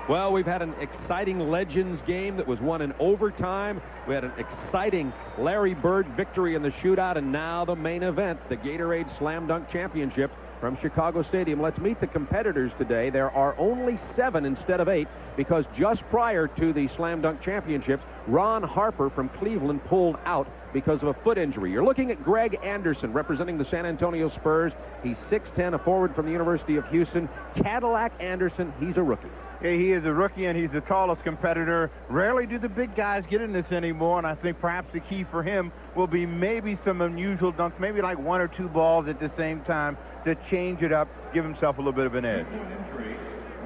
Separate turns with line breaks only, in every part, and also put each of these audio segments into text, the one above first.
Well, we've had an exciting Legends game that was won in overtime. We had an exciting Larry Bird victory in the shootout, and now the main event, the Gatorade Slam Dunk Championship from Chicago Stadium. Let's meet the competitors today. There are only 7 instead of 8 because just prior to the Slam Dunk Championship, Ron Harper from Cleveland pulled out because of a foot injury. You're looking at Greg Anderson representing the San Antonio Spurs. He's 6'10", a forward from the University of Houston. Cadillac Anderson, he's a rookie.
Yeah, he is a rookie, and he's the tallest competitor. Rarely do the big guys get in this anymore, and I think perhaps the key for him will be maybe some unusual dunks, maybe like 1 or 2 balls at the same time to change it up, give himself a little bit of an edge.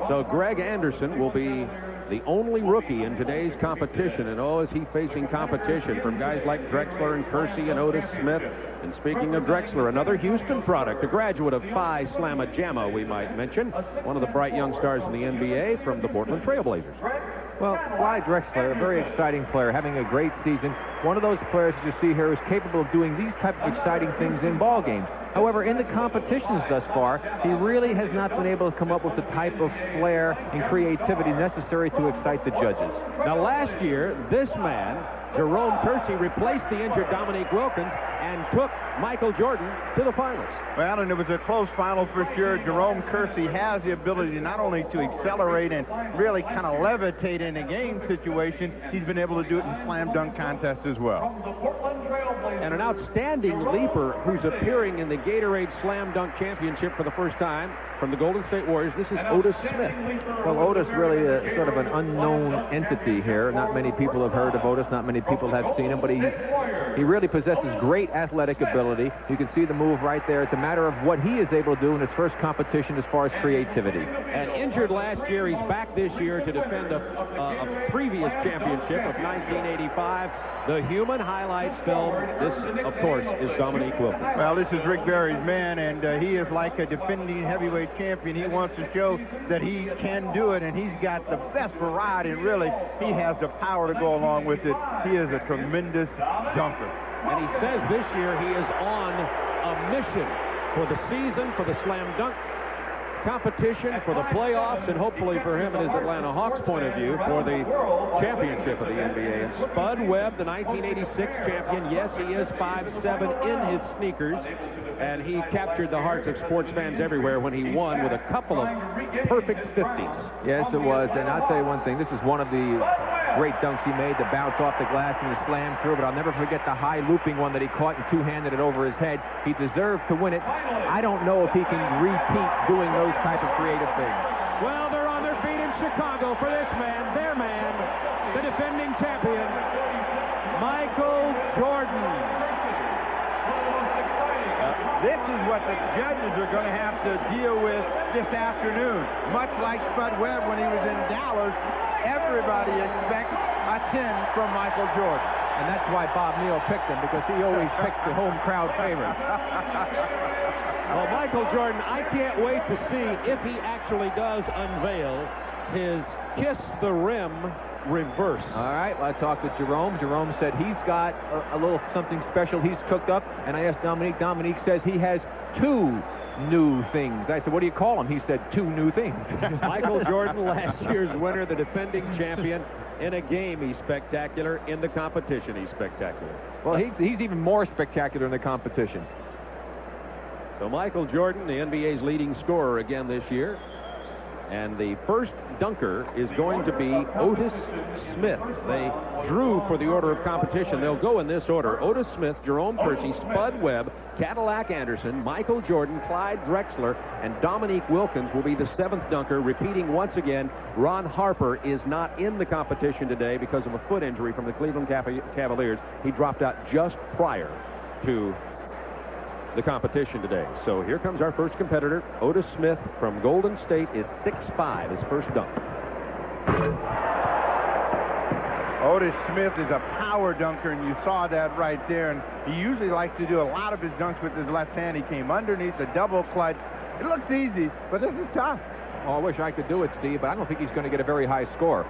So Greg Anderson will be the only rookie in today's competition, and oh, is he facing competition from guys like Drexler and Kersey and Otis Smith. And speaking of Drexler, another Houston product, a graduate of Phi Slamma Jamma, we might mention, one of the bright young stars in the NBA from the Portland Trail Blazers.
Well, Clyde Drexler, a very exciting player, having a great season. One of those players that you see here is capable of doing these type of exciting things in ball games. However, in the competitions thus far, he really has not been able to come up with the type of flair and creativity necessary to excite the judges.
Now, last year, this man, Jerome Kersey, replaced the injured Dominique Wilkins and took Michael Jordan to the finals.
Well, and it was a close final for sure. Jerome Kersey has the ability not only to accelerate and really kind of levitate in a game situation, he's been able to do it in slam dunk contests as well.
And an outstanding leaper who's appearing in the Gatorade Slam Dunk Championship for the first time from the Golden State Warriors. This is Otis Smith.
Well, Otis really sort of an unknown entity here. Not many people have heard of Otis. Not many people have seen him, but he really possesses great athletic ability. You can see the move right there. It's a matter of what he is able to do in his first competition as far as creativity.
And injured last year, he's back this year to defend a previous championship of 1985. The human highlights film. This, of course, is Dominique Wilkins.
Well, this is Rick Barry's man, and he is like a defending heavyweight champion. He wants to show that he can do it, and he's got the best variety, and really, he has the power to go along with it. He is a tremendous dunker.
And he says this year he is on a mission for the season, for the slam dunk competition, for the playoffs, and hopefully for him and his Atlanta Hawks point of view for the championship of the NBA. And Spud Webb, the 1986 champion, yes, he is 5'7" in his sneakers, and he captured the hearts of sports fans everywhere when he won with a couple of perfect 50s.
Yes, it was, and I'll tell you one thing, this is one of the great dunks he made, the bounce off the glass and the slam through, but I'll never forget the high looping one that he caught and two-handed it over his head. He deserves to win it. I don't know if he can repeat doing those type of creative things.
Well, they're on their feet in Chicago for this man, their man, the defending champion, Michael Jordan.
This is what the judges are going to have to deal with this afternoon. Much like Spud Webb when he was in Dallas, everybody expects a 10 from Michael Jordan.
And that's why Bob Neal picked him, because he always picks the home crowd favorite.
Well, Michael Jordan, I can't wait to see if he actually does unveil his Kiss the Rim reverse.
All right, well, I talked to Jerome. Jerome said he's got a little something special he's cooked up, and I asked Dominique. Dominique says he has 2 new things. I said, what do you call them? He said 2 new things.
Michael Jordan, last year's winner, the defending champion. In a game, he's spectacular. In the competition, he's spectacular.
Well, he's even more spectacular in the competition.
So Michael Jordan, the NBA's leading scorer again this year. And the first dunker is going to be Otis Smith. They drew for the order of competition. They'll go in this order. Otis Smith, Jerome Kersey, Spud Webb, Cadillac Anderson, Michael Jordan, Clyde Drexler, and Dominique Wilkins will be the 7th dunker. Repeating once again, Ron Harper is not in the competition today because of a foot injury from the Cleveland Cavaliers. He dropped out just prior to the competition today. So here comes our first competitor. Otis Smith from Golden State is 6'5", his first dunk.
Otis Smith is a power dunker, and you saw that right there. And he usually likes to do a lot of his dunks with his left hand. He came underneath the double clutch. It looks easy, but this is tough.
Oh, I wish I could do it, Steve, but I don't think he's going to get a very high score.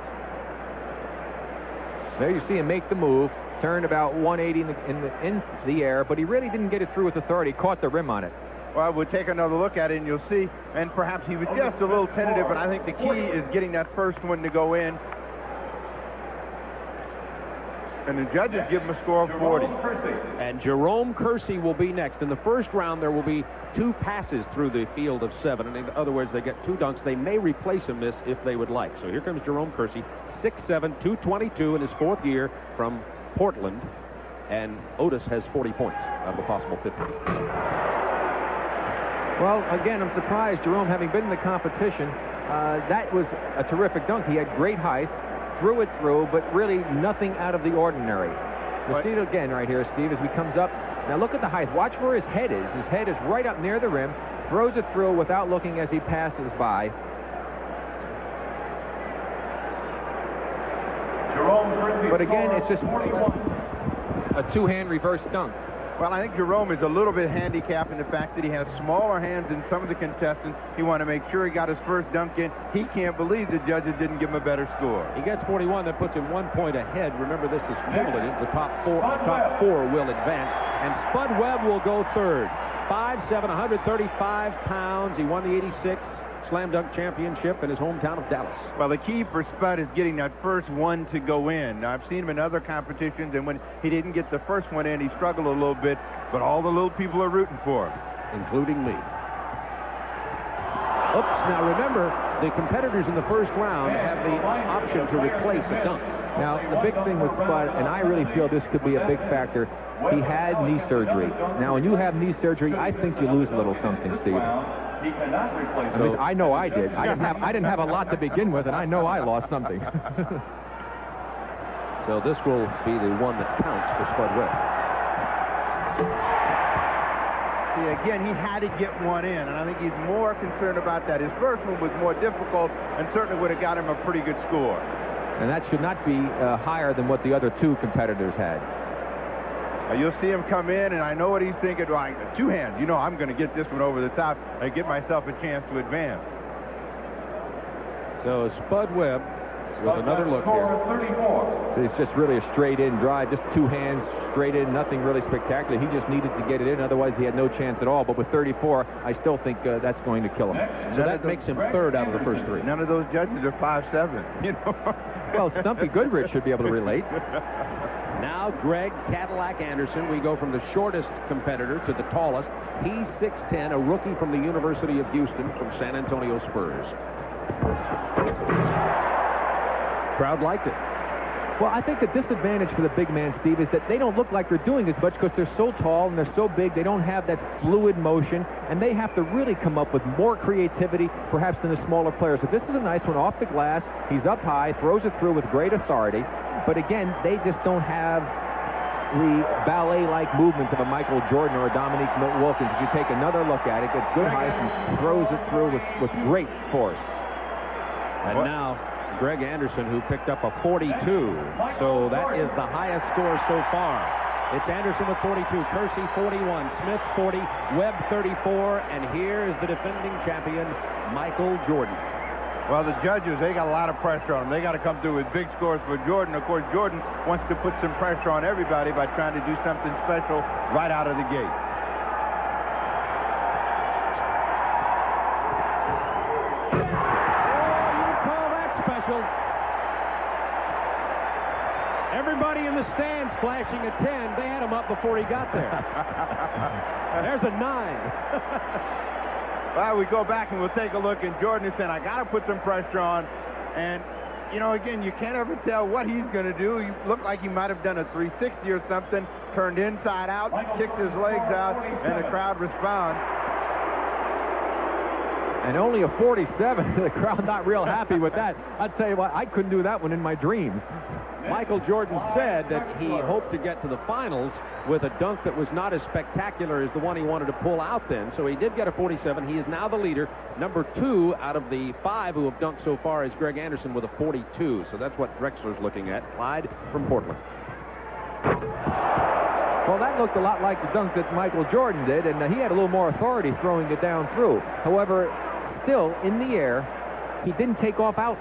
There you see him make the move. Turned about 180 in the air, but he really didn't get it through with authority. Caught the rim on it.
Well, we'll take another look at it, and you'll see. And perhaps he was just a little tentative, but I think the key is getting that first one to go in. And the judges give him a score of 40.
And Jerome Kersey will be next. In the first round, there will be 2 passes through the field of 7. And in other words, they get 2 dunks. They may replace him this if they would like. So here comes Jerome Kersey, 6'7", 222 in his 4th year from Portland. And Otis has 40 points out of a possible 50.
Well, again, I'm surprised, Jerome, having been in the competition, that was a terrific dunk. He had great height, threw it through, but really nothing out of the ordinary. You'll see it again right here, Steve, as he comes up. Now look at the height. Watch where his head is. His head is right up near the rim. Throws it through without looking as he passes by. But again, it's just a 2-hand reverse dunk.
Well, I think Jerome is a little bit handicapped in the fact that he has smaller hands than some of the contestants. He wanted to make sure he got his first dunk in. He can't believe the judges didn't give him a better score.
He gets 41. That puts him 1 point ahead. Remember, this is cumulative. The top four will advance. And Spud Webb will go third. 5'7", 135 pounds. He won the 86 Slam Dunk Championship in his hometown of Dallas.
Well, the key for Spud is getting that first one to go in. Now, I've seen him in other competitions, and when he didn't get the first one in, he struggled a little bit, but all the little people are rooting for him.
Including me. Oops, now remember, the competitors in the first round have the option to replace a dunk.
Now, the big thing with Spud, and I really feel this could be a big factor, he had knee surgery. Now, when you have knee surgery, I think you lose a little something, Steve. I know I did. I didn't have a lot to begin with, and I know I lost something.
So this will be the one that counts for Spud Webb.
See, again, he had to get one in, and I think he's more concerned about that. His first one was more difficult and certainly would have got him a pretty good score.
And that should not be higher than what the other 2 competitors had.
You'll see him come in, and I know what he's thinking. Like, 2 hands. You know, I'm going to get this one over the top and get myself a chance to advance.
So Spud Webb with another look here.
So it's just really a straight-in drive, just 2 hands straight in, nothing really spectacular. He just needed to get it in, otherwise he had no chance at all. But with 34, I still think that's going to kill him.
So that makes him third out of the first 3.
None of those judges are 5'7", you know.
Well, Stumpy Goodrich should be able to relate.
Now Greg Cadillac Anderson. We go from the shortest competitor to the tallest. He's 6'10", a rookie from the University of Houston from San Antonio Spurs. Crowd liked it.
Well, I think the disadvantage for the big man, Steve, is that they don't look like they're doing as much because they're so tall and they're so big. They don't have that fluid motion, and they have to really come up with more creativity, perhaps, than the smaller players. So this is a nice one off the glass. He's up high, throws it through with great authority. But again, they just don't have the ballet-like movements of a Michael Jordan or a Dominique Wilkins. As you take another look at it, gets good height and throws it through with great force.
And now Greg Anderson, who picked up a 42. So that is the highest score so far. It's Anderson with 42, Kersey 41, Smith 40, Webb 34, and here is the defending champion, Michael Jordan.
Well, the judges, they got a lot of pressure on them. They got to come through with big scores for Jordan. Of course, Jordan wants to put some pressure on everybody by trying to do something special right out of the gate.
Everybody in the stands flashing a 10. They had him up before he got there. There's a 9.
Well, we go back and we'll take a look, and Jordan is saying, I got to put some pressure on. And, you know, again, you can't ever tell what he's going to do. He looked like he might have done a 360 or something, turned inside out, kicked his legs out, and the crowd responds.
And only a 47. The crowd not real happy with that. I'd tell you what, I couldn't do that one in my dreams.
Michael Jordan said that he hoped to get to the finals with a dunk that was not as spectacular as the one he wanted to pull out then. So he did get a 47. He is now the leader. Number 2 out of the 5 who have dunked so far is Greg Anderson with a 42. So that's what Drexler's looking at. Clyde from Portland.
Well, that looked a lot like the dunk that Michael Jordan did, and he had a little more authority throwing it down through. However, still in the air, he didn't take off out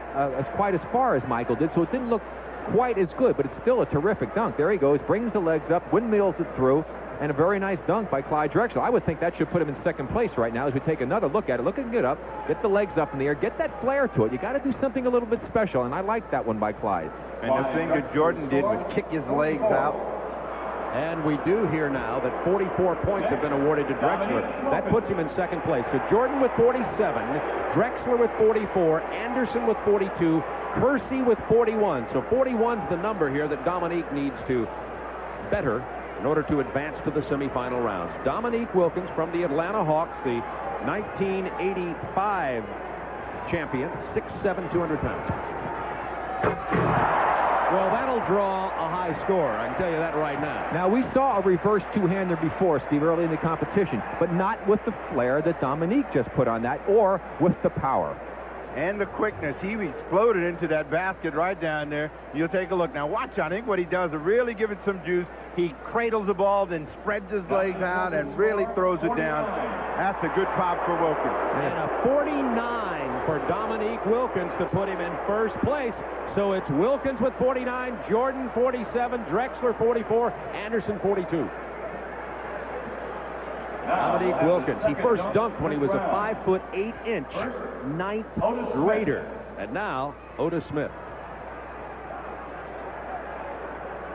quite as far as Michael did, so it didn't look quite as good, but it's still a terrific dunk. There he goes, brings the legs up, windmills it through, and a very nice dunk by Clyde Drexler. I would think that should put him in second place right now as we take another look at it. Look at it up, get the legs up in the air, get that flair to it. You got to do something a little bit special, and I like that one by Clyde.
And the thing that Jordan did was kick his legs out.
And we do hear now that 44 points have been awarded to Drexler. That puts him in second place. So Jordan with 47, Drexler with 44, Anderson with 42, Kersey with 41. So 41's the number here that Dominique needs to better in order to advance to the semifinal rounds. Dominique Wilkins from the Atlanta Hawks, the 1985 champion, 6'7", 200 pounds. Well, that'll draw a high score. I can tell you that right now.
Now, we saw a reverse two-hander before, Steve, early in the competition, but not with the flair that Dominique just put on that, or with the power.
And the quickness. He exploded into that basket right down there. You'll take a look. Now, watch, I think what he does to really give it some juice, he cradles the ball, then spreads his legs out and really throws it down. That's a good pop for Wilkins.
And a 49 for Dominique Wilkins to put him in first place. So it's Wilkins with 49, Jordan 47, Drexler 44, Anderson 42. Dominique Wilkins, he first dunked when he was a 5'8" ninth grader. And now, Otis Smith.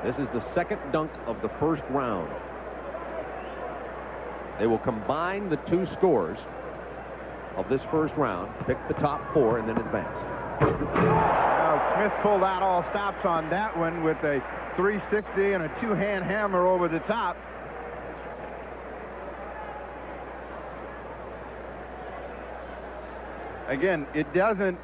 This is the second dunk of the first round. They will combine the two scores of this first round, pick the top four, and then advance.
Now, Smith pulled out all stops on that one with a 360 and a two-hand hammer over the top. Again, it doesn't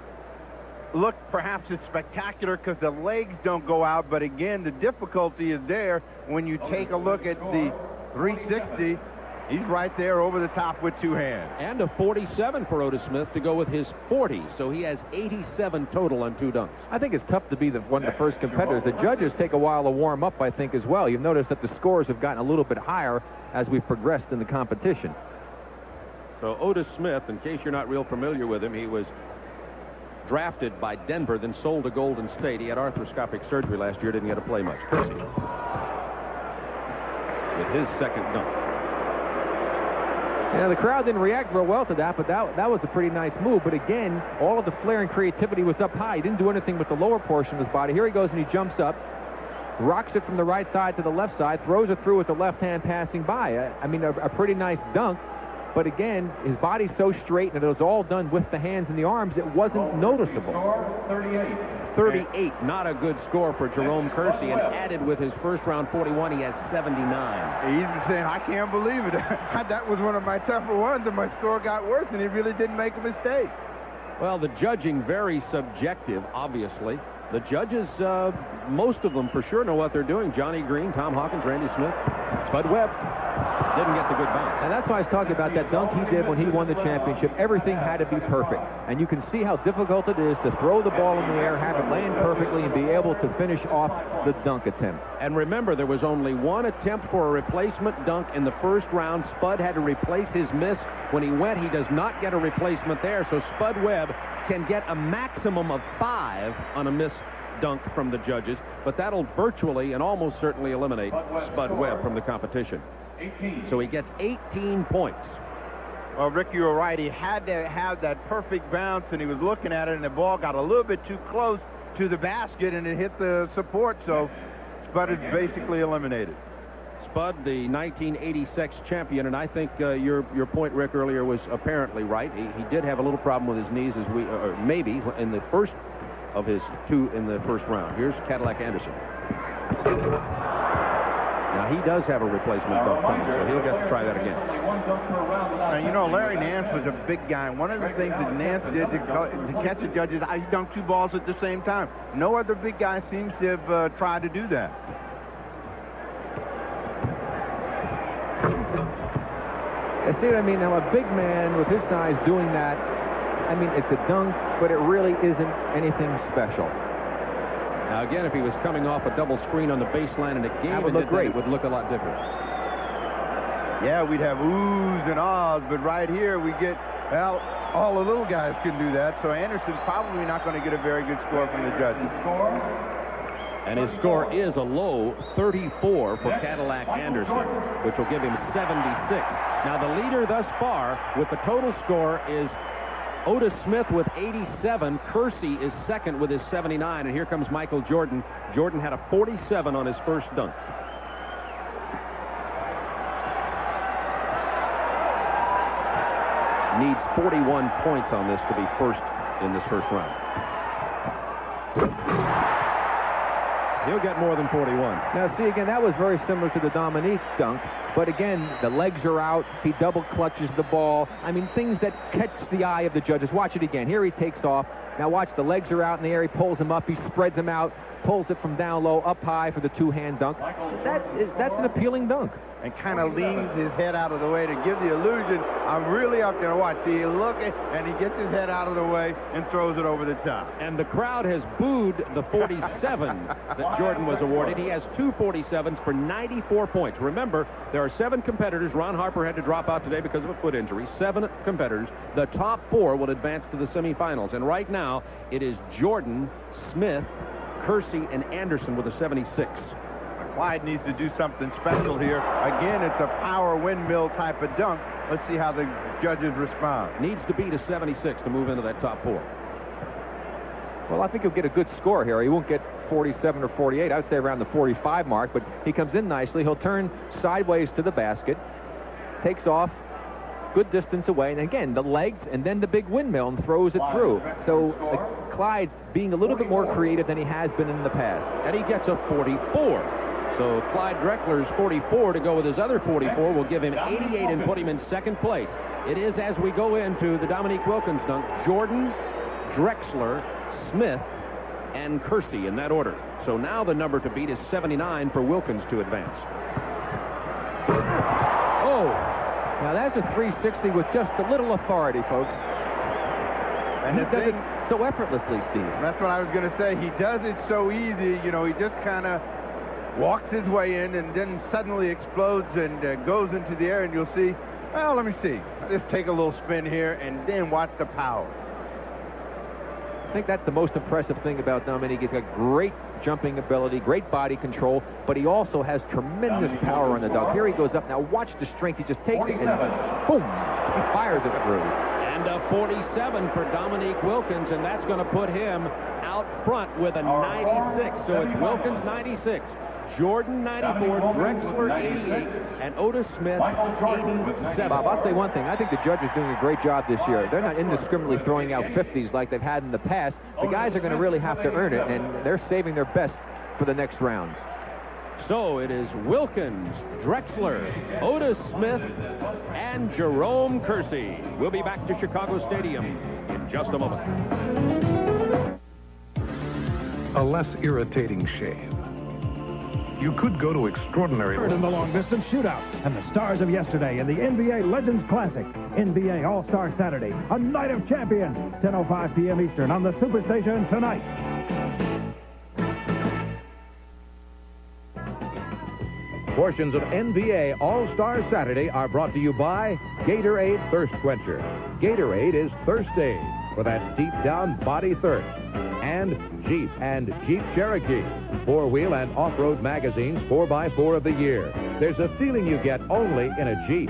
look perhaps as spectacular because the legs don't go out, but again, the difficulty is there when you take a look at the 360. He's right there over the top with two hands.
And a 47 for Otis Smith to go with his 40, so he has 87 total on two dunks.
I think it's tough to be one of the first competitors. The judges take a while to warm up, I think, as well. You've noticed that the scores have gotten a little bit higher as we've progressed in the competition.
So Otis Smith, in case you're not real familiar with him, he was drafted by Denver, then sold to Golden State. He had arthroscopic surgery last year, didn't get to play much. Kersey with his second dunk.
Yeah, the crowd didn't react real well to that, but that was a pretty nice move. But again, all of the flair and creativity was up high. He didn't do anything with the lower portion of his body. Here he goes, and he jumps up, rocks it from the right side to the left side, throws it through with the left hand passing by. I mean, a pretty nice dunk. But again, his body's so straight, and it was all done with the hands and the arms, it wasn't noticeable.
38, not a good score for Jerome Kersey, and added with his first round 41, he has 79.
He's saying, I can't believe it. That was one of my tougher ones, and my score got worse, and he really didn't make a mistake.
Well, the judging very subjective, obviously. The judges, most of them for sure know what they're doing. Johnny Green, Tom Hawkins, Randy Smith, Spud Webb. Didn't get the good bounce.
And that's why I was talking about that dunk he did when he won the championship. Everything had to be perfect. And you can see how difficult it is to throw the ball in the air, have it land perfectly, and be able to finish off the dunk attempt.
And remember, there was only one attempt for a replacement dunk in the first round. Spud had to replace his miss. When he went, he does not get a replacement there. So Spud Webb can get a maximum of 5 on a missed dunk from the judges, but that'll virtually and almost certainly eliminate Spud Webb from the competition. So he gets 18 points.
Well, Rick, you were right. He had to have that perfect bounce, and he was looking at it, and the ball got a little bit too close to the basket, and it hit the support, so Spud is basically eliminated.
Spud, the 1986 champion, and I think your point, Rick, earlier was apparently right. He did have a little problem with his knees, as maybe in the first of his two in the first round. Here's Cadillac Anderson. Now, he does have a replacement dunk coming, so he'll get to try that again.
Now, you know, Larry Nance was a big guy. One of the things that Nance did to catch the judges, he dunked 2 balls at the same time. No other big guy seems to have tried to do that.
I see what I mean. Now, a big man with his size doing that, I mean, it's a dunk, but it really isn't anything special.
Now, again, if he was coming off a double screen on the baseline in a game,
that would look great.
It would look a lot different.
Yeah, we'd have oohs and ahs, but right here we get, well, all the little guys can do that, so Anderson's probably not going to get a very good score from the judges.
And his score is a low 34 for Cadillac Anderson, which will give him 76. Now, the leader thus far with the total score is Otis Smith with 87. Kersey is second with his 79. And here comes Michael Jordan. Jordan had a 47 on his first dunk. Needs 41 points on this to be first in this first round. He'll get more than 41.
Now, see, again, that was very similar to the Dominique dunk. But again, the legs are out. He double clutches the ball. I mean, things that catch the eye of the judges. Watch it again. Here he takes off. Now watch, the legs are out in the air. He pulls them up. He spreads them out. Pulls it from down low, up high for the two-hand dunk. That's an appealing dunk.
And kind of leans his head out of the way to give the illusion, I'm really up there. Watch, see, look, and he gets his head out of the way and throws it over the top.
And the crowd has booed the 47 that Jordan was awarded. He has two 47s for 94 points. Remember, there are 7 competitors. Ron Harper had to drop out today because of a foot injury. 7 competitors. The top 4 will advance to the semifinals. And right now, it is Jordan, Smith, Kersey, and Anderson with a 76.
Clyde needs to do something special here. Again, it's a power windmill type of dunk. Let's see how the judges respond.
Needs to beat a 76 to move into that top 4.
Well, I think he'll get a good score here. He won't get 47 or 48. I would say around the 45 mark, but he comes in nicely. He'll turn sideways to the basket, takes off, good distance away, and again, the legs and then the big windmill and throws it through. So Clyde being a little bit more creative than he has been in the past.
And he gets a 44. So Clyde Drexler's 44 to go with his other 44 will give him 88 and put him in second place. It is, as we go into the Dominique Wilkins dunk, Jordan, Drexler, Smith, and Kersey in that order. So now the number to beat is 79 for Wilkins to advance.
Oh, now that's a 360 with just a little authority, folks. And he does it so effortlessly, Steve.
That's what I was going to say. He does it so easy. You know, he just kind of walks his way in and then suddenly explodes and goes into the air, and you'll see, well, let me see. I'll just take a little spin here and then watch the power.
I think that's the most impressive thing about Dominique. He's got great jumping ability, great body control, but he also has tremendous power on the dunk. Here he goes up. Now watch the strength. He just takes it and boom, he fires it through.
And a 47 for Dominique Wilkins, and that's going to put him out front with a 96. So it's Wilkins 96. Jordan 94, Drexler 88, and Otis Smith 87.
Bob, I'll say one thing. I think the judge is doing a great job this year. They're not indiscriminately throwing out 50s like they've had in the past. The guys are going to really have to earn it, and they're saving their best for the next rounds.
So it is Wilkins, Drexler, Otis Smith, and Jerome Kersey. We'll be back to Chicago Stadium in just a moment.
A less irritating shave. You could go to extraordinary...
In the long-distance shootout, and the stars of yesterday in the NBA Legends Classic. NBA All-Star Saturday, a night of champions. 10:05 p.m. Eastern on the Superstation tonight.
Portions of NBA All-Star Saturday are brought to you by Gatorade Thirst Quencher. Gatorade is thirst aid for that deep-down body thirst. And Jeep and Jeep Cherokee, four-wheel and off-road magazines 4x4 of the year. There's a feeling you get only in a Jeep.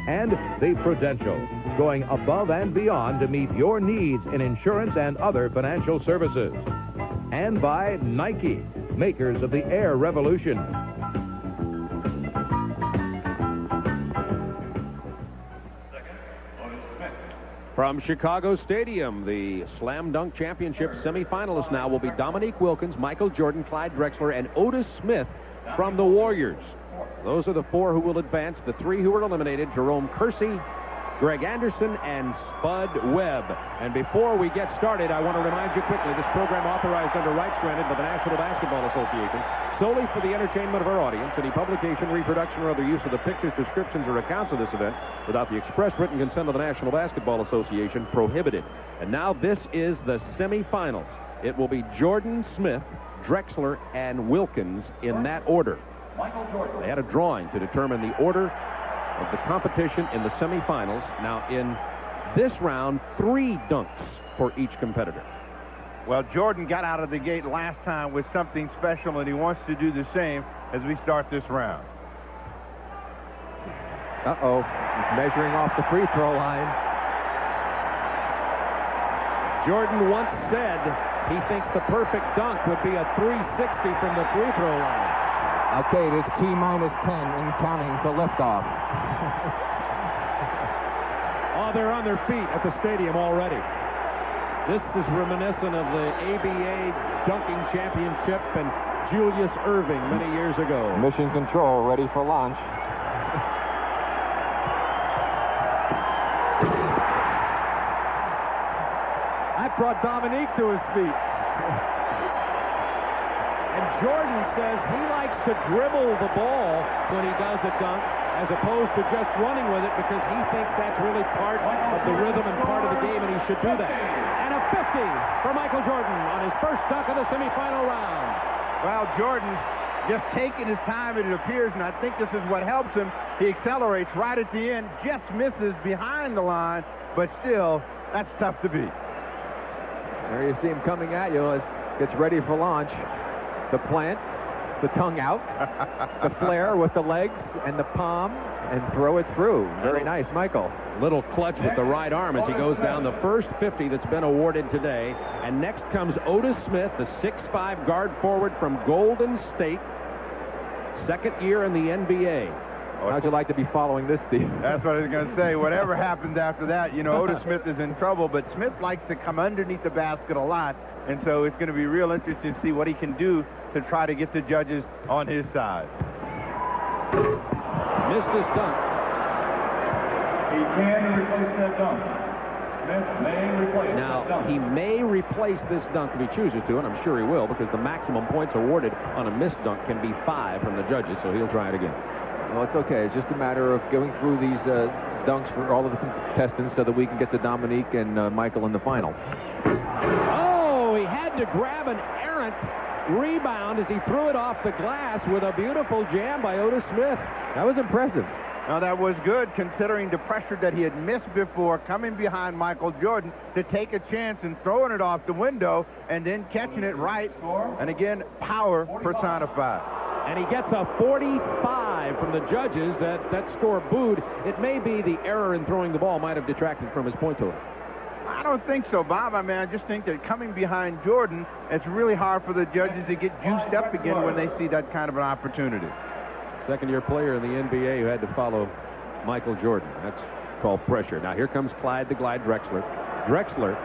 And the Prudential, going above and beyond to meet your needs in insurance and other financial services. And by Nike, makers of the Air Revolution.
From Chicago Stadium, the Slam Dunk Championship semifinalists now will be Dominique Wilkins, Michael Jordan, Clyde Drexler, and Otis Smith from the Warriors. Those are the 4 who will advance. The 3 who were eliminated, Jerome Kersey, Greg Anderson, and Spud Webb. And before we get started, I want to remind you quickly, this program authorized under rights granted by the National Basketball Association solely for the entertainment of our audience. Any publication, reproduction, or other use of the pictures, descriptions, or accounts of this event without the express written consent of the National Basketball Association prohibited. And now this is the semifinals. It will be Jordan, Smith, Drexler, and Wilkins in that order. They had a drawing to determine the order of the competition in the semifinals. Now in this round, 3 dunks for each competitor.
Well, Jordan got out of the gate last time with something special, and he wants to do the same as we start this round.
Uh-oh. He's measuring off the free throw line.
Jordan once said he thinks the perfect dunk would be a 360 from the free throw line.
Okay, it is T-minus 10 and counting to liftoff.
Oh, they're on their feet at the stadium already. This is reminiscent of the ABA dunking championship and Julius Erving many years ago.
Mission Control ready for launch.
That brought Dominique to his feet.
And Jordan says he likes to dribble the ball when he does a dunk as opposed to just running with it because he thinks that's really part of the rhythm and part of the game, and he should do that. And a 50 for Michael Jordan on his first dunk of the semifinal round.
Well, Jordan just taking his time, it appears, and I think this is what helps him. He accelerates right at the end, just misses behind the line, but still, that's tough to beat.
There you see him coming at you. Gets ready for launch. The plant, the tongue out, the flare with the legs and the palm, and throw it through. Very nice, Michael.
Little clutch with the right arm as he goes down the first 50 that's been awarded today. And next comes Otis Smith, the 6'5" guard forward from Golden State. Second year in the NBA.
How'd you like to be following this, Steve?
That's what I was going to say. Whatever happens after that, you know, Otis Smith is in trouble, but Smith likes to come underneath the basket a lot, and so it's going to be real interesting to see what he can do to try to get the judges on his side.
Missed this dunk.
He can replace that dunk. Smith may replace
Now,
that dunk.
he may replace this dunk if he chooses to, and I'm sure he will, because the maximum points awarded on a missed dunk can be 5 from the judges, so he'll try it again.
Well, it's okay. It's just a matter of going through these dunks for all of the contestants so that we can get to Dominique and Michael in the final.
Oh, he had to grab an errant rebound as he threw it off the glass with a beautiful jam by Otis Smith.
That was impressive.
Now, that was good considering the pressure that he had missed before, coming behind Michael Jordan to take a chance and throwing it off the window and then catching it right. And again, power personified.
And he gets a 45 from the judges. That score booed. It may be the error in throwing the ball might have detracted from his point total.
I don't think so, Bob. I mean, I just think that coming behind Jordan, it's really hard for the judges to get juiced up again when they see that kind of an opportunity.
Second-year player in the NBA who had to follow Michael Jordan. That's called pressure. Now here comes Clyde the Glide Drexler. Drexler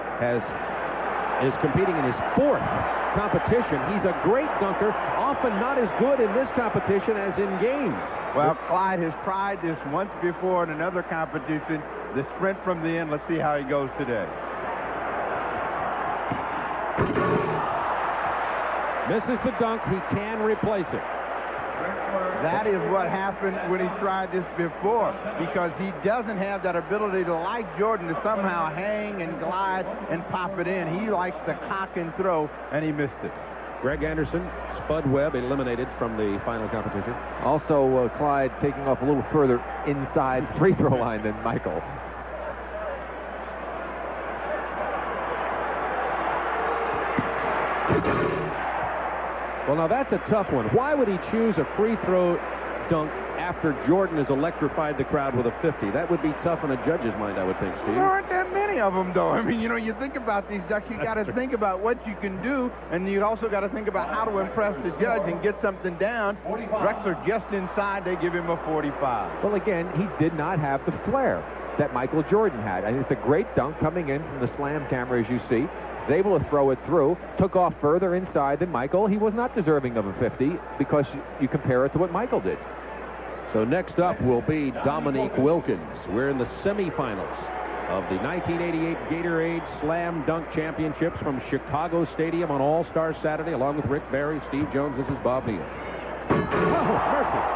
is competing in his 4th competition. He's a great dunker, often not as good in this competition as in games.
Well, Clyde has tried this once before in another competition, the sprint from the end. Let's see how he goes today.
Misses the dunk. He can replace it.
That is what happened when he tried this before, because he doesn't have that ability to, like Jordan, to somehow hang and glide and pop it in. He likes to cock and throw, and he missed it.
Greg Anderson, Spud Webb eliminated from the final competition.
Also, Clyde taking off a little further inside free throw line than Michael.
Well, now that's a tough one. Why would he choose a free throw dunk after Jordan has electrified the crowd with a 50? That would be tough in a judge's mind, I would think, Steve.
There aren't that many of them, though. I mean, you know, you think about these ducks, you got to think about what you can do, and you also got to think about how to impress the judge and get something down. Drexler just inside, they give him a 45.
Well, again, he did not have the flair that Michael Jordan had. I mean, it's a great dunk coming in from the slam camera, as you see. Was able to throw it through, took off further inside than Michael. He was not deserving of a 50 because you compare it to what Michael did.
So next up will be Dominique Wilkins. We're in the semifinals of the 1988 Gatorade Slam Dunk Championships from Chicago Stadium on All-Star Saturday, along with Rick Barry, Steve Jones. This is Bob Neal.
Oh, mercy.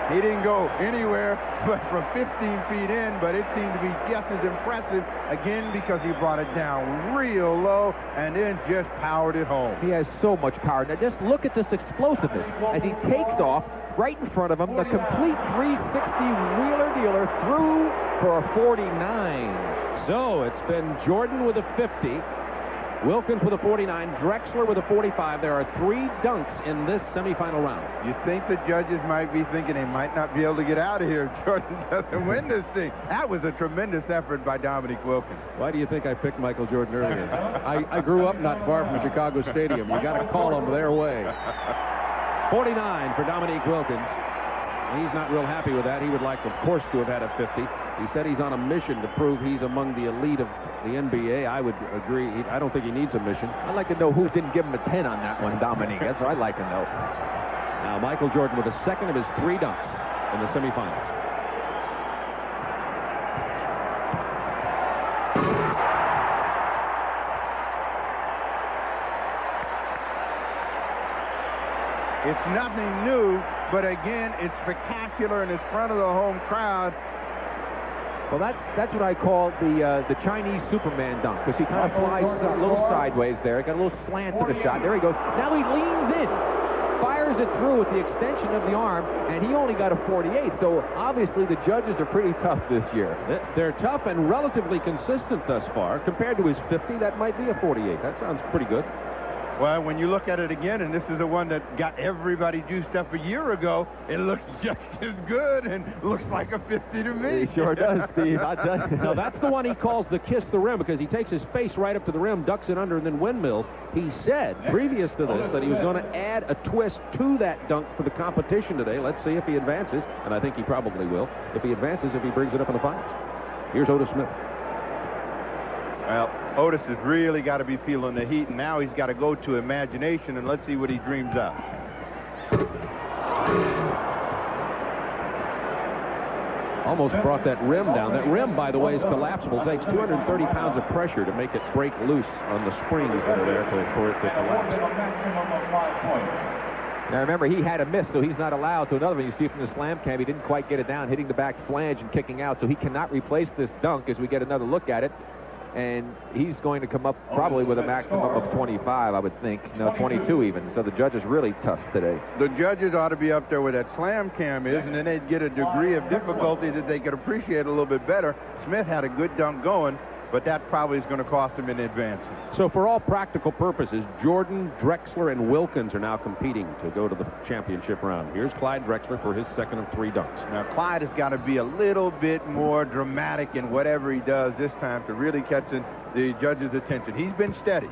He didn't go anywhere but from 15 feet in, but it seemed to be just as impressive, again, because he brought it down real low and then just powered it home.
He has so much power. Now, just look at this explosiveness as he takes off right in front of him, the complete 360 wheeler-dealer through for a 49.
So it's been Jordan with a 50, Wilkins with a 49, Drexler with a 45. There are 3 dunks in this semifinal round.
You think the judges might be thinking they might not be able to get out of here if Jordan doesn't win this thing. That was a tremendous effort by Dominique Wilkins.
Why do you think I picked Michael Jordan earlier? I grew up not far from Chicago Stadium. You got to call them their way. 49 for Dominique Wilkins. He's not real happy with that. He would like, of course, to have had a 50. He said he's on a mission to prove he's among the elite of the NBA. I would agree. I don't think he needs a mission.
I'd like to know who didn't give him a 10 on that one, Dominique. That's what I'd like to know.
Now, Michael Jordan with the second of his 3 dunks in the semifinals.
It's nothing new, but again, it's spectacular and it's front of the home crowd.
Well, that's what I call the Chinese Superman dunk, because he kind of flies a little sideways there. Got a little slant to the shot. There he goes. Now he leans in, fires it through with the extension of the arm, and he only got a 48. So obviously the judges are pretty tough this year.
They're tough and relatively consistent thus far. Compared to his 50, that might be a 48. That sounds pretty good.
Well, when you look at it again, and this is the one that got everybody juiced up a year ago, it looks just as good and looks like a 50 to me.
It sure does, Steve. I tell you.
No, that's the one he calls the kiss the rim, because he takes his face right up to the rim, ducks it under, and then windmills. He said previous to this that he was going to add a twist to that dunk for the competition today. Let's see if he advances, and I think he probably will. If he advances, if he brings it up in the finals. Here's Otis Smith.
Well, Otis has really got to be feeling the heat, and now he's got to go to imagination, and let's see what he dreams up.
Almost brought that rim down. That rim, by the way, is collapsible. It takes 230 pounds of pressure to make it break loose on the springs that are there for it to collapse.
Now remember, he had a miss, so he's not allowed to. Another one you see from the slam cam, he didn't quite get it down, hitting the back flange and kicking out, so he cannot replace this dunk as we get another look at it. And he's going to come up probably with a maximum of 25, I would think. No, 22 even. So the judge is really tough today.
The judges ought to be up there where that slam cam is, and then they'd get a degree of difficulty that they could appreciate a little bit better. Smith had a good dunk going, but that probably is going to cost him in advances.
So for all practical purposes, Jordan, Drexler, and Wilkins are now competing to go to the championship round. Here's Clyde Drexler for his second of 3 dunks.
Now, Clyde has got to be a little bit more dramatic in whatever he does this time to really catch the judge's attention. He's been steady.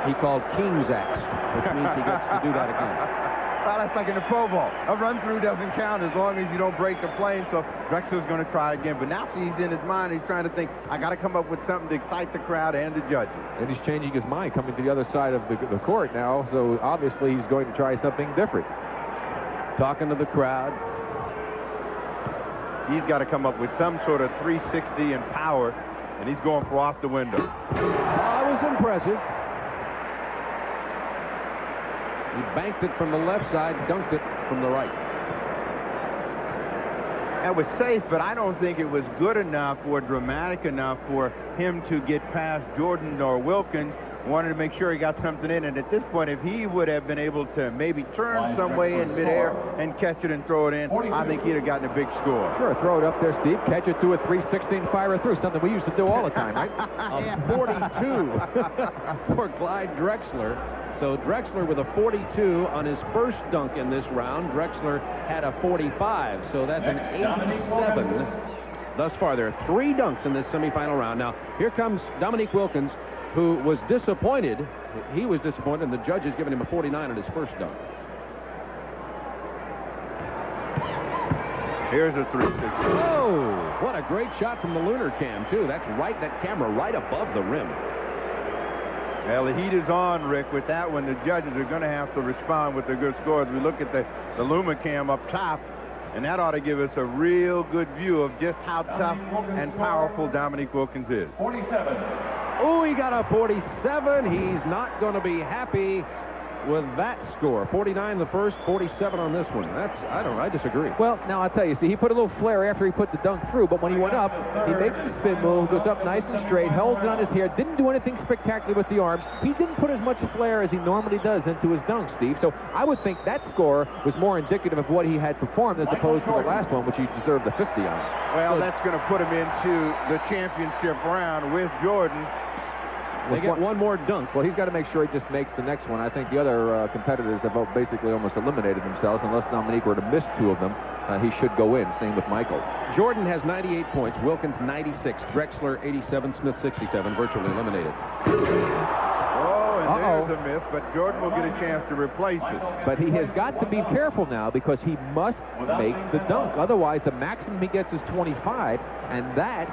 He called King's X, which means he gets to do that again.
Well, that's like in the Pro Bowl. A run-through doesn't count as long as you don't break the plane, so Drexler's going to try again. But now he's in his mind. He's trying to think, I got to come up with something to excite the crowd and the judges.
And he's changing his mind, coming to the other side of the court now, so obviously he's going to try something different.
Talking to the crowd.
He's got to come up with some sort of 360 and power, and he's going for off the window.
That was impressive. He banked it from the left side, dunked it from the right.
That was safe, but I don't think it was good enough or dramatic enough for him to get past Jordan or Wilkins. Wanted to make sure he got something in, and at this point, if he would have been able to maybe turn some way in midair and catch it and throw it in, I think he'd have gotten a big score.
Sure, throw it up there, Steve. Catch it through a 360 and fire it through. Something we used to do all the time, right?
A 42 for Clyde Drexler. So Drexler with a 42 on his first dunk in this round. Drexler had a 45, so that's an 87 thus far. There are 3 dunks in this semifinal round. Now, here comes Dominique Wilkins, who was disappointed. He was disappointed, and the judge has given him a 49 on his first dunk.
Here's a 360.
Oh, what a great shot from the lunar cam, too. That's right, that camera right above the rim.
Well, the heat is on, Rick. With that one, the judges are going to have to respond with a good score. As we look at the Lumicam up top, and that ought to give us a real good view of just how tough and powerful Dominique Wilkins is.
47.
Oh, he got a 47. He's not going to be happy. with that score. 49 the first, 47 on this one. I disagree.
Well, now I'll tell you, see, he put a little flare after he put the dunk through, but when he went up, he makes the spin move, goes up nice and straight, holds it on his hair, didn't do anything spectacular with the arms. He didn't put as much flair as he normally does into his dunk, Steve. So I would think that score was more indicative of what he had performed as opposed to the last one, which he deserved the 50 on.
Well, that's going to put him into the championship round with Jordan.
They get one more dunk.
Well, he's got to make sure he just makes the next one. I think the other competitors have basically almost eliminated themselves. Unless Dominique were to miss 2 of them, he should go in. Same with Michael.
Jordan has 98 points. Wilkins 96. Drexler 87. Smith 67. Virtually eliminated.
Oh, and there's a miss, but Jordan will get a chance to replace it.
But he has got to be careful now because he must make the dunk. Otherwise, the maximum he gets is 25, and that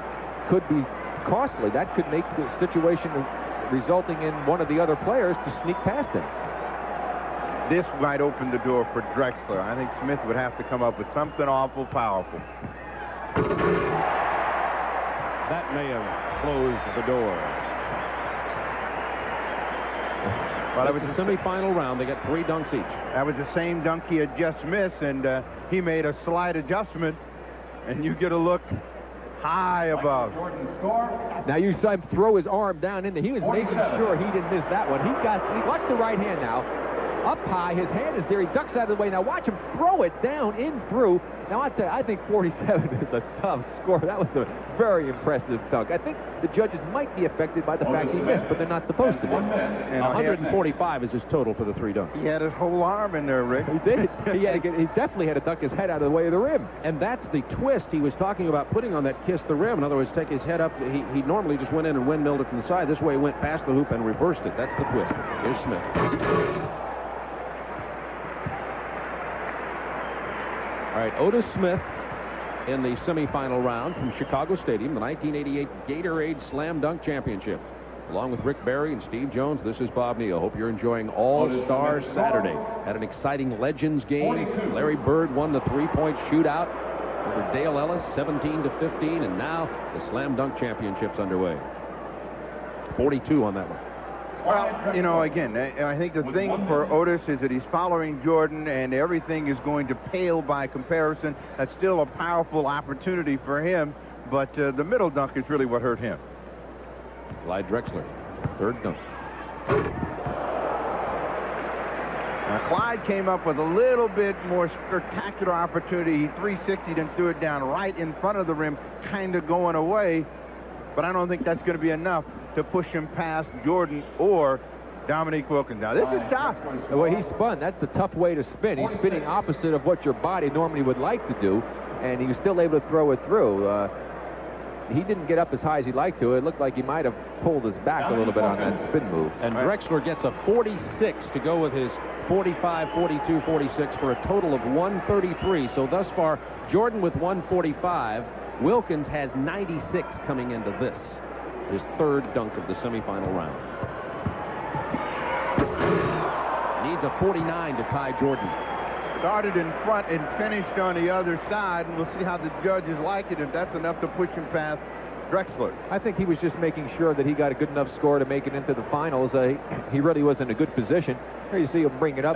could be costly. That could make the situation resulting in one of the other players to sneak past him.
This might open the door for Drexler. I think Smith would have to come up with something awful powerful.
That may have closed the door. Well, it was the semifinal round. They got 3 dunks each.
That was the same dunk he had just missed, and he made a slight adjustment, and you get a look high above.
Now you saw him throw his arm down in there. He was making sure he didn't miss that one. He watch the right hand now. Up high, his hand is there. He ducks out of the way. Now watch him throw it down in through. Now I think 47 is a tough score. That was a very impressive dunk. I think the judges might be affected by the fact he missed, but they're not supposed to be.
And 145 is his total for the 3 dunks.
He had his whole arm in there, Rick.
He did. He definitely had to duck his head out of the way of the rim.
And that's the twist he was talking about putting on that kiss the rim. In other words, take his head up. He normally just went in and windmilled it from the side. This way he went past the hoop and reversed it. That's the twist. Here's Smith. All right, Otis Smith in the semifinal round from Chicago Stadium, the 1988 Gatorade Slam Dunk Championship. Along with Rick Barry and Steve Jones, this is Bob Neal. Hope you're enjoying All-Star Saturday. Had an exciting Legends game. Larry Bird won the 3-point shootout over Dale Ellis, 17-15, and now the Slam Dunk Championship's underway. 42 on that one.
Well, you know, again, I think the thing for Otis is that he's following Jordan, and everything is going to pale by comparison. That's still a powerful opportunity for him, but the middle dunk is really what hurt him.
Clyde Drexler, 3rd dunk.
Now, Clyde came up with a little bit more spectacular opportunity. He 360'd and threw it down right in front of the rim, kind of going away, but I don't think that's going to be enough to push him past Jordan or Dominique Wilkins. Now, this is tough.
The way he spun, that's the tough way to spin. He's spinning opposite of what your body normally would like to do, and he was still able to throw it through. He didn't get up as high as he'd like to. It looked like he might have pulled his back a little bit on that spin move.
And Drexler gets a 46 to go with his 45, 42, 46 for a total of 133. So thus far, Jordan with 145. Wilkins has 96 coming into this. His 3rd dunk of the semifinal round. Needs a 49 to tie Jordan.
Started in front and finished on the other side, and we'll see how the judges like it, if that's enough to push him past Drexler.
I think he was just making sure that he got a good enough score to make it into the finals. He really was in a good position. Here you see him bring it up.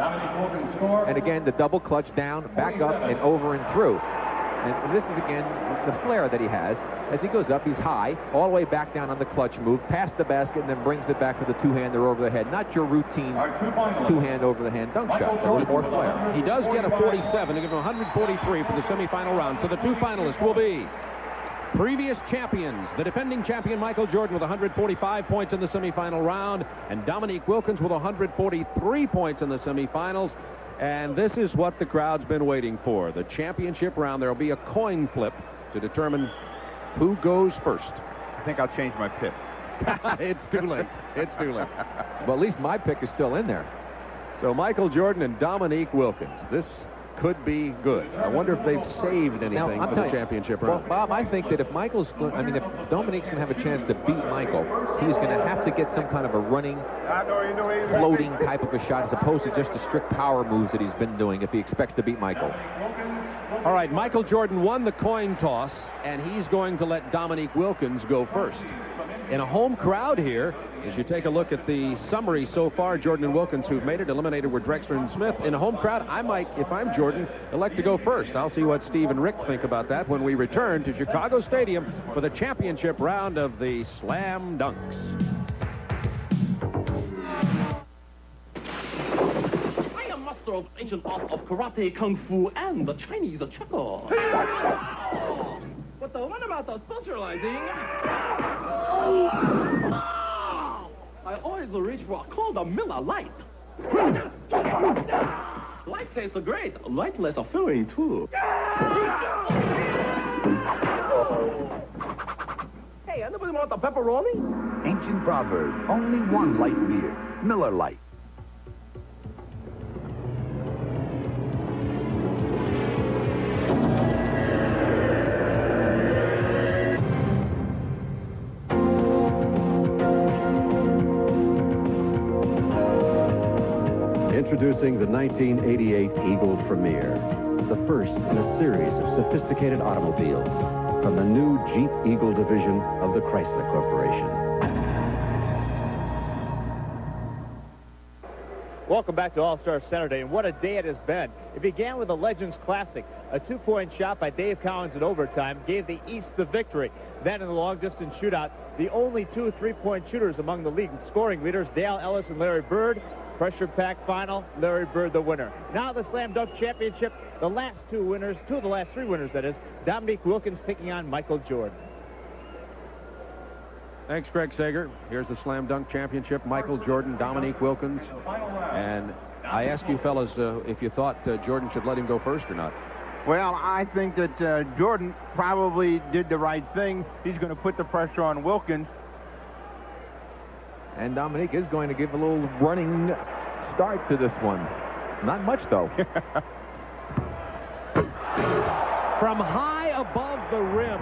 And again, the double clutch down, back up, and over and through. And this is, again, the flair that he has. As he goes up, he's high, all the way back down on the clutch move, past the basket, and then brings it back to the 2-hander over the head. Not your routine 2-hand over the hand dunk shot. A little more flair.
He does get a 47 to give him 143 for the semifinal round. So the 2 finalists will be previous champions, the defending champion Michael Jordan with 145 points in the semifinal round, and Dominique Wilkins with 143 points in the semifinals. And this is what the crowd's been waiting for. The championship round. There will be a coin flip to determine who goes first.
I think I'll change my pick.
It's too late. It's too late.
Well, at least my pick is still in there.
So Michael Jordan and Dominique Wilkins. This could be good. I wonder if they've saved anything for the championship round.
Well, Bob, I think that if if Dominique's going to have a chance to beat Michael, he's going to have to get some kind of a running, floating type of a shot as opposed to just the strict power moves that he's been doing if he expects to beat Michael.
All right, Michael Jordan won the coin toss, and he's going to let Dominique Wilkins go first. in a home crowd here. As you take a look at the summary so far, Jordan and Wilkins, who've made it, eliminated were Drexler and Smith. In a home crowd, I might, if I'm Jordan, elect to go first. I'll see what Steve and Rick think about that when we return to Chicago Stadium for the championship round of the Slam Dunks.
I am master of ancient art of karate, kung fu, and the Chinese chuckle. But the one about the socializing... I always reach for called the Miller Lite. Light tastes great. Lightless are filling too. Hey, anybody want the pepperoni?
Ancient proverb, only one light beer, Miller Lite.
Introducing the 1988 Eagle Premier, the first in a series of sophisticated automobiles from the new Jeep Eagle division of the Chrysler Corporation.
Welcome back to All-Star Saturday, and what a day it has been. It began with the Legends Classic. A two-point shot by Dave Collins in overtime gave the East the victory. Then in the long-distance shootout, the only two three-point shooters among the league scoring leaders, Dale Ellis and Larry Bird. Pressure-packed final, Larry Bird the winner. Now the Slam Dunk Championship, the last two winners, two of the last three winners, that is, Dominique Wilkins taking on Michael Jordan.
Thanks, Greg Sager. Here's the Slam Dunk Championship. Michael Jordan, Dominique Wilkins. And I asked you fellas if you thought Jordan should let him go first or not.
Well, I think that Jordan probably did the right thing. He's going to put the pressure on Wilkins.
And Dominique is going to give a little running start to this one. Not much, though.
From high above the rim.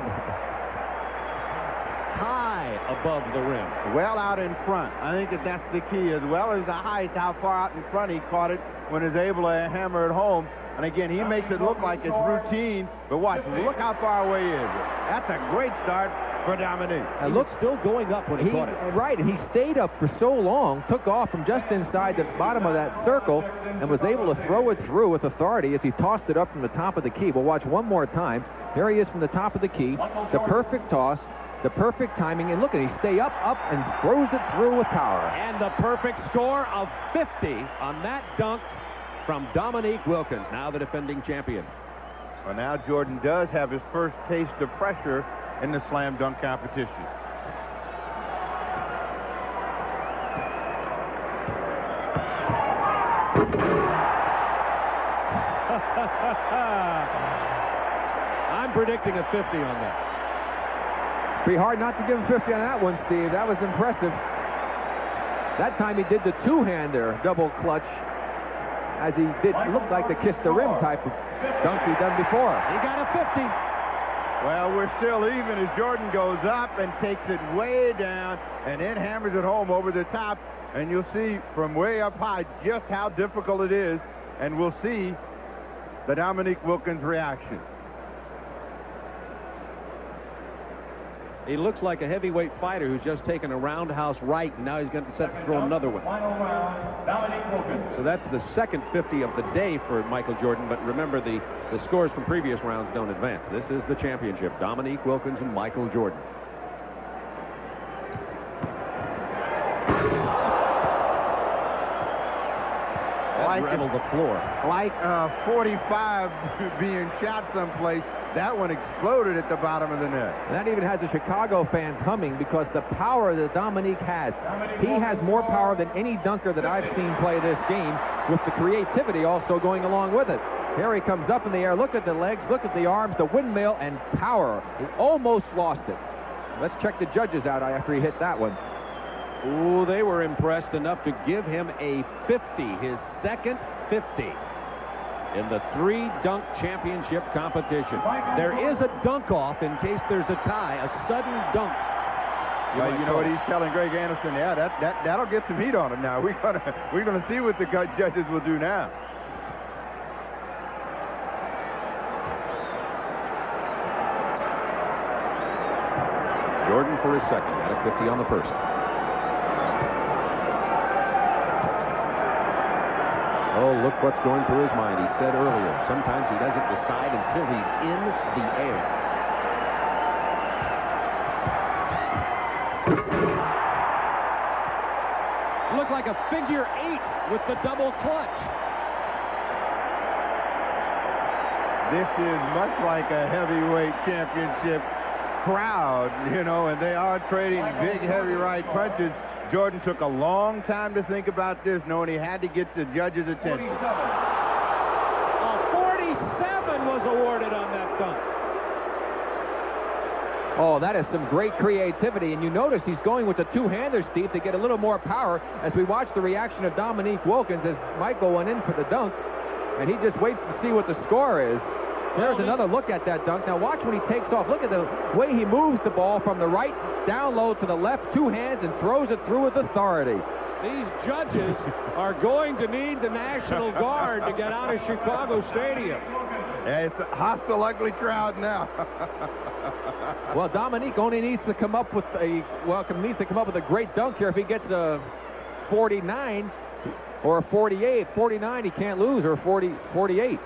High above the rim.
Well out in front. I think that that's the key, as well as the height, how far out in front he caught it when he's able to hammer it home. And again, he makes it look like it's routine, but watch, look how far away he is. That's a great start for Dominique.
And look, still going up when he caught it.
Right, and he stayed up for so long, took off from just inside the bottom of that circle, and was able to throw it through with authority as he tossed it up from the top of the key. We'll watch one more time. Here he is from the top of the key, the perfect toss, the perfect timing, and look at he stay up, and throws it through with power.
And the perfect score of 50 on that dunk from Dominique Wilkins, now the defending champion.
Well, now Jordan does have his first taste of pressure in the slam dunk competition.
I'm predicting a 50 on that.
Pretty hard not to give him 50 on that one, Steve. That was impressive. That time he did the two-hander double clutch, as he did look like the kiss the rim type of dunk he done before.
He got a 50.
Well, we're still even as Jordan goes up and takes it way down and then hammers it home over the top. And you'll see from way up high just how difficult it is. And we'll see the Dominique Wilkins reaction.
He looks like a heavyweight fighter who's just taken a roundhouse right, and now he's going to set to throw another one. So that's the second 50 of the day for Michael Jordan, but remember the scores from previous rounds don't advance. This is the championship, Dominique Wilkins and Michael Jordan. Rattled the floor.
Like 45 being shot someplace. That one exploded at the bottom of the net.
And that even has the Chicago fans humming because the power that Dominique has. He has more power than any dunker that I've seen play this game, with the creativity also going along with it. Here he comes up in the air. Look at the legs, look at the arms, the windmill, and power. He almost lost it. Let's check the judges out after he hit that one.
Ooh, they were impressed enough to give him a 50, his second 50 in the three-dunk championship competition. There is a dunk-off in case there's a tie, a sudden dunk.
Well, you know what he's telling Greg Anderson? Yeah, that'll get some heat on him now. We're gonna see what the judges will do now.
Jordan for his second. At a 50 on the first. Oh, look what's going through his mind. He said earlier, sometimes he doesn't decide until he's in the air.
Looked like a figure 8 with the double clutch.
This is much like a heavyweight championship crowd, you know, and they are trading big, heavy right punches. Jordan took a long time to think about this, knowing he had to get the judges' attention.
A 47 was awarded on that dunk.
Oh, that is some great creativity, and you notice he's going with the two-hander, Steve, to get a little more power as we watch the reaction of Dominique Wilkins as Michael went in for the dunk, and he just waits to see what the score is. There's another look at that dunk. Now watch when he takes off. Look at the way he moves the ball from the right down low to the left, two hands, and throws it through with authority.
These judges are going to need the National Guard to get out of Chicago Stadium.
Yeah, it's a hostile, ugly crowd now.
Well, Dominique only needs to come up with a great dunk here. If he gets a 49 or a 48, 49 he can't lose, or 48.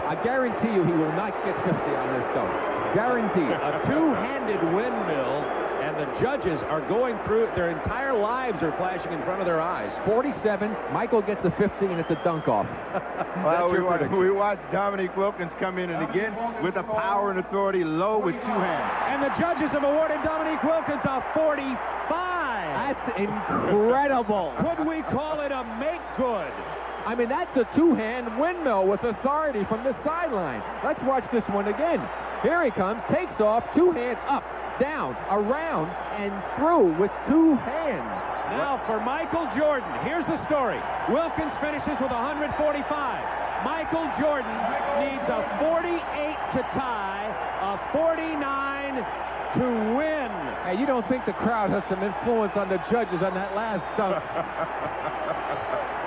I guarantee you he will not get 50 on this dunk. Guaranteed.
A two-handed windmill, and the judges are going through it. Their entire lives are flashing in front of their eyes.
47, Michael gets a 50, and it's a dunk-off.
Well, we watched Dominique Wilkins come in, and again, with the power and authority low with two hands.
And the judges have awarded Dominique Wilkins a 45.
That's incredible.
Could we call it a make-good?
I mean, that's a two-hand windmill with authority from the sideline. Let's watch this one again. Here he comes, takes off, two hands up, down, around, and through with two hands.
Now for Michael Jordan. Here's the story. Wilkins finishes with 145. Michael Jordan needs a 48 to tie, a 49 to win.
Hey, you don't think the crowd has some influence on the judges on that last dunk?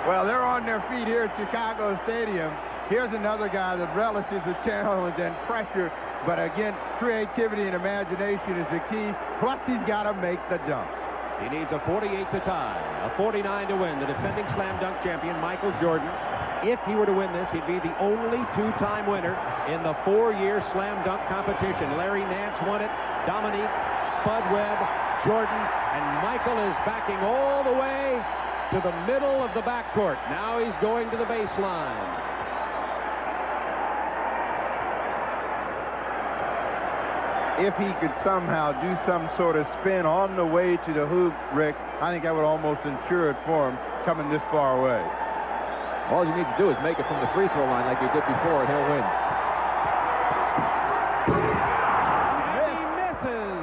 Well, they're on their feet here at Chicago Stadium. Here's another guy that relishes the challenge and pressure, but again, creativity and imagination is the key. Plus, he's got to make the dunk.
He needs a 48 to tie, a 49 to win. The defending slam dunk champion, Michael Jordan. If he were to win this, he'd be the only two-time winner in the 4-year slam dunk competition. Larry Nance won it, Dominique, Spud Webb, Jordan, and Michael is backing all the way to the middle of the backcourt. Now he's going to the baseline.
If he could somehow do some sort of spin on the way to the hoop, Rick, I think that would almost ensure it for him coming this far away.
All you need to do is make it from the free throw line like you did before, and he'll win.
And he misses.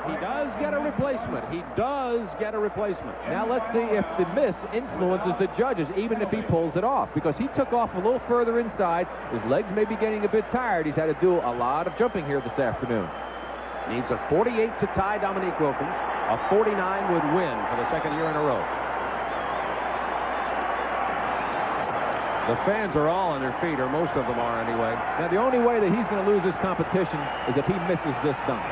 He does get a replacement. He does get a replacement.
Now let's see if the miss influences the judges, even if he pulls it off, because he took off a little further inside. His legs may be getting a bit tired. He's had to do a lot of jumping here this afternoon.
Needs a 48 to tie Dominique Wilkins. A 49 would win for the second year in a row. The fans are all on their feet, or most of them are anyway.
Now, the only way that he's going to lose this competition is if he misses this dunk.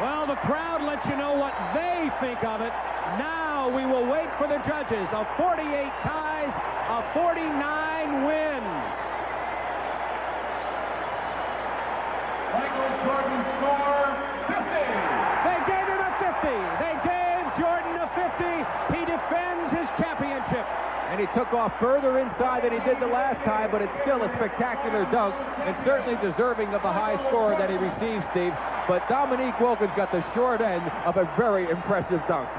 Well, the crowd lets you know what they think of it. Now we will wait for the judges. A 48 ties, a 49 wins.
Michael Jordan score 50.
They gave him a 50. They gave Jordan a 50. He defends his championship.
And he took off further inside than he did the last time, but it's still a spectacular dunk, and certainly deserving of the high score that he received, Steve. But Dominique Wilkins got the short end of a very impressive dunk.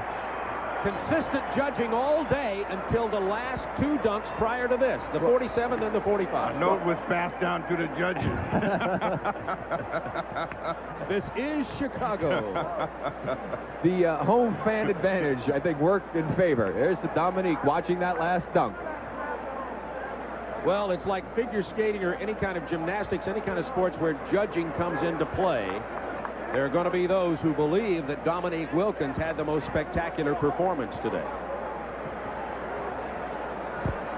Consistent judging all day until the last two dunks prior to this, the 47 and the 45.
A note was passed down to the judges.
This is Chicago.
The home fan advantage, I think, worked in favor. There's Dominique watching that last dunk.
Well, it's like figure skating or any kind of gymnastics, any kind of sports where judging comes into play. There are going to be those who believe that Dominique Wilkins had the most spectacular performance today.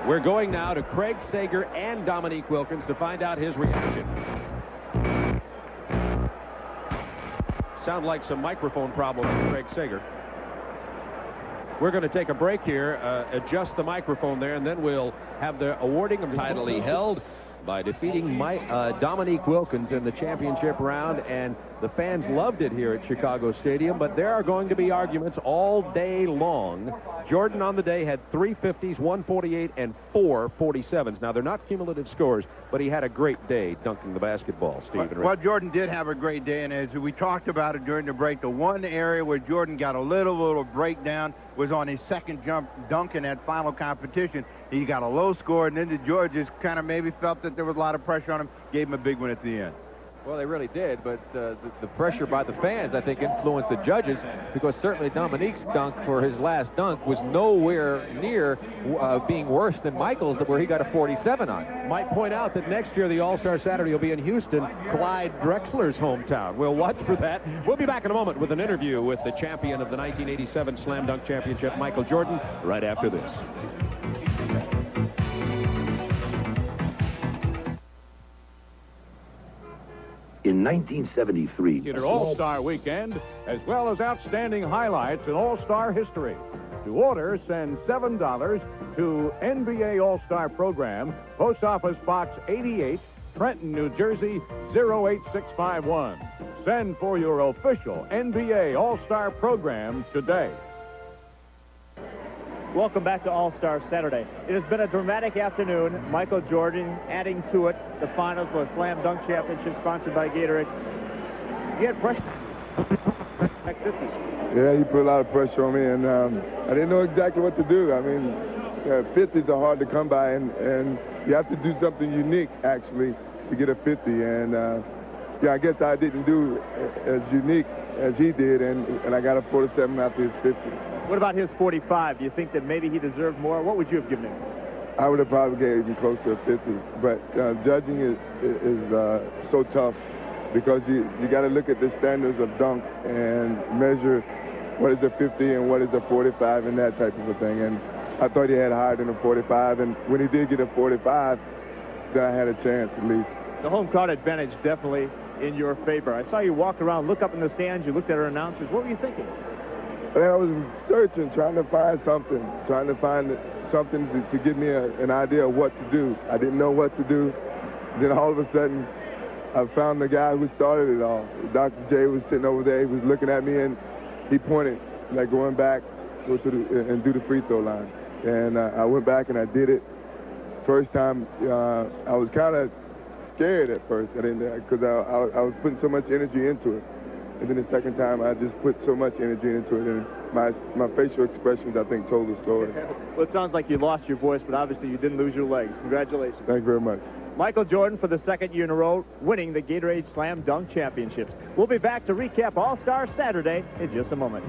We're going now to Craig Sager and Dominique Wilkins to find out his reaction. Sound like some microphone problem with Craig Sager. We're going to take a break here, adjust the microphone there, and then we'll have the awarding of the title he held by defeating Dominique Wilkins in the championship round, and the fans loved it here at Chicago Stadium, but there are going to be arguments all day long. Jordan on the day had 3 50s, 148, and 4 47s. Now, they're not cumulative scores, but he had a great day dunking the basketball, Steve.
Well, Jordan did have a great day, and as we talked about it during the break, the one area where Jordan got a little breakdown was on his second jump dunk in that final competition. He got a low score, and then the Georges kind of maybe felt that there was a lot of pressure on him, gave him a big one at the end.
Well, they really did, but the pressure by the fans, I think, influenced the judges, because certainly Dominique's dunk for his last dunk was nowhere near being worse than Michael's, where he got a 47 on.
Might point out that next year the All-Star Saturday will be in Houston, Clyde Drexler's hometown. We'll watch for that. We'll be back in a moment with an interview with the champion of the 1987 Slam Dunk Championship, Michael Jordan, right after this.
In 1973,
All-Star Weekend, as well as outstanding highlights in All-Star history. To order, send $7 to NBA All-Star Program, Post Office Box 88, Trenton, New Jersey, 08651. Send for your official NBA All-Star Program today.
Welcome back to All-Star Saturday. It has been a dramatic afternoon. Michael Jordan adding to it the finals for a Slam Dunk Championship sponsored by Gatorade. You had pressure.
Yeah, he put a lot of pressure on me, and I didn't know exactly what to do. I mean, 50s are hard to come by, and you have to do something unique, actually, to get a 50. And, yeah, I guess I didn't do as unique as he did, and I got a 47 after his 50.
What about his 45? Do you think that maybe he deserved more? What would you have given him?
I would have probably gave him close to a 50. But judging is so tough, because you got to look at the standards of dunks and measure what is a 50 and what is a 45 and that type of a thing. And I thought he had higher than a 45. And when he did get a 45, then I had a chance at least.
The home crowd advantage definitely in your favor. I saw you walk around, look up in the stands. You looked at our announcers. What were you thinking?
I was searching, trying to find something to give me an idea of what to do. I didn't know what to do. Then all of a sudden, I found the guy who started it all. Dr. J was sitting over there. He was looking at me, and he pointed, like, going back and do the free throw line. And I went back and I did it. First time, I was kind of scared at first. I didn't, because I was putting so much energy into it. And then the second time, I just put so much energy into it, and my facial expressions, I think, told the story.
Well, it sounds like you lost your voice, but obviously you didn't lose your legs. Congratulations.
Thank you very much.
Michael Jordan, for the second year in a row, winning the Gatorade Slam Dunk Championships. We'll be back to recap All-Star Saturday in just a moment.